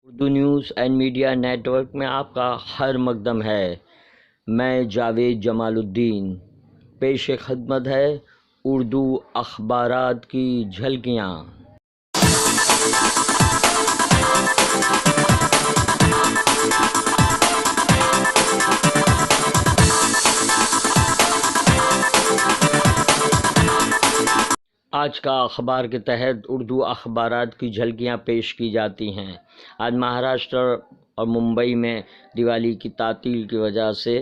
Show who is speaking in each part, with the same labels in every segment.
Speaker 1: Urdu news and media network میں آپ کا خیر مقدم ہے۔ میں جاوید جمال الدین۔ پیش خدمت ہے اردو اخبارات کی جھلکیاں۔ آج کا اخبار کے تحت اردو اخبارات کی جھلکیاں پیش کی جاتی ہیں۔ آج مہاراشٹر اور ممبئی میں دیوالی کی تعطیل کی وجہ سے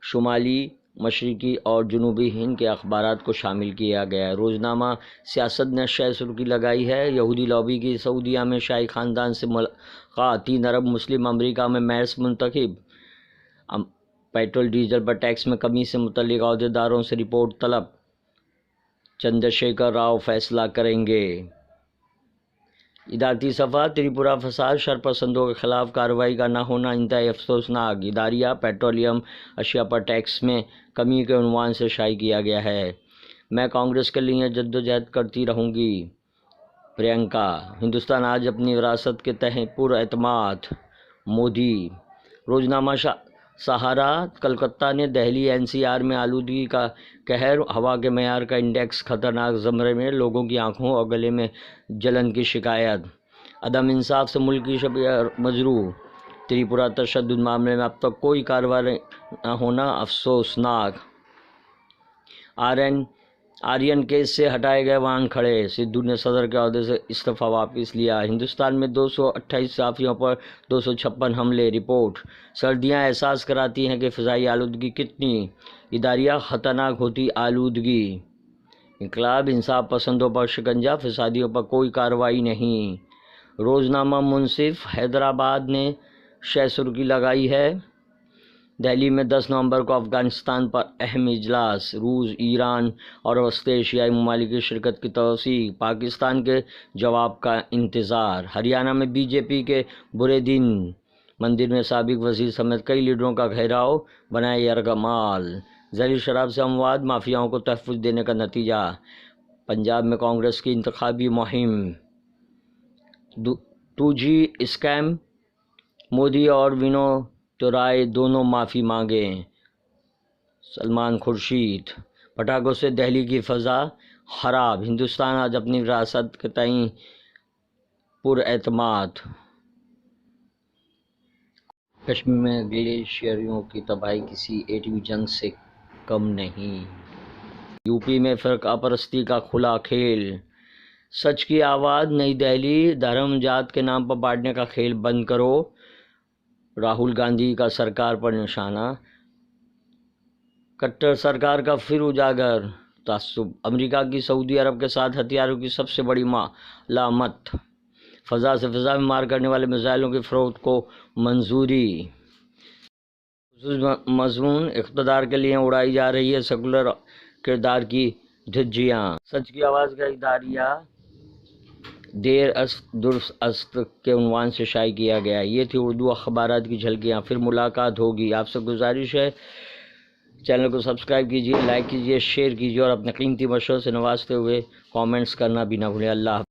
Speaker 1: شمالی، مشرقی اور جنوبی ہند کے اخبارات کو شامل کیا گیا ہے۔ روزنامہ سیاست نے شہ سرخی لگائی ہے: یہودی لابی کی سعودیہ میں شاہی خاندان سے ملاقات، 3 ارب مسلم امریکہ میں محض منتخب، پیٹرول ڈیزل پر ٹیکس میں کمی سے متعلق عہدیداروں سے رپورٹ طلب، چندرشیکھر راؤ فیصلہ کریں گے۔ ادارتی صفحات: تریپورہ فساد، شرپسندوں کے خلاف کارروائی کا نہ ہونا انتہائی افسوسناک، اداریہ پیٹرولیم اشیاء پر ٹیکس میں کمی کے عنوان سے شائع کیا گیا ہے۔ میں کانگریس کے لیے جدوجہد کرتی رہوں گی، پرینکا۔ ہندوستان آج اپنی وراثت کے تئیں پراعتماد، مودی۔ روزنامہ سہارا، کلکتہ نے دہلی NCR میں آلودگی کا قہر، ہوا کے معیار کا انڈیکس خطرناک زمرے میں، لوگوں کی آنکھوں اور گلے میں جلن کی شکایت، عدم انصاف سے ملک کی شبیہ مجروح، تریپورہ تشدد معاملے میں اب تک کوئی کارروائی نہ ہونا افسوسناک، آرین کیس سے ہٹائے گئے وانکھڑے، سدھو نے صدر کے عہدے سے استعفیٰ واپس لیا، ہندوستان میں 228 صحافیوں پر 256 حملے، رپورٹ، سردیاں احساس کراتی ہیں کہ فضائی آلودگی کتنی اداریہ خطرناک ہوتی آلودگی، انقلاب، انصاف پسندوں پر شکنجہ، فسادیوں پر کوئی کارروائی نہیں۔ روزنامہ منصف، حیدرآباد نے شہ سرخی لگائی ہے: دہلی میں 10 نومبر کو افغانستان پر اہم اجلاس، روس، ایران اور وسط ایشیائی ممالک کی شرکت کی توثیق، پاکستان کے جواب کا انتظار۔ ہریانہ میں BJP کے برے دن، مندر میں سابق وزیر سمیت کئی لیڈروں کا گھیراؤ، بنائے یرغمال، زہریلی شراب سے اموات، مافیاؤں کو تحفظ دینے کا نتیجہ۔ پنجاب میں کانگریس کی انتخابی مہم، 2G اسکیم، مودی اور ونوترائے دونوں معافی مانگیں، سلمان خورشید۔ پٹاخوں سے دہلی کی فضا خراب، ہندوستان آج اپنی وراثت کے تئیں پراعتماد۔ کشمیر میں گلیشیروں کی تباہی کسی ایٹمی جنگ سے کم نہیں۔ UP میں فرقہ پرستی کا کھلا کھیل، سچ کی آواز، نئی دہلی، دھرم جات کے نام پر بانٹنے کا کھیل بند کرو، راہل گاندھی کا سرکار پر نشانہ، کٹر سرکار کا پھر اجاگر تعصب، امریکہ کی سعودی عرب کے ساتھ ہتھیاروں کی سب سے بڑی علامت، فضا سے فضا میں مار کرنے والے میزائلوں کی فروخت کو منظوری، خصوصی مضمون، اقتدار کے لیے اڑائی جا رہی ہے سیکولر کردار کی دھجیاں، سچ کی آواز کا اداریہ دیر است درست است کے عنوان سے شائع کیا گیا۔ یہ تھی اردو اخبارات کی جھلکیاں، پھر ملاقات ہوگی۔ آپ سے گزارش ہے چینل کو سبسکرائب کیجیے، لائک کیجیے، شیئر کیجیے اور اپنے قیمتی مشورے سے نوازتے ہوئے کامنٹس کرنا بھی نہ بھولیں۔ اللہ حافظ۔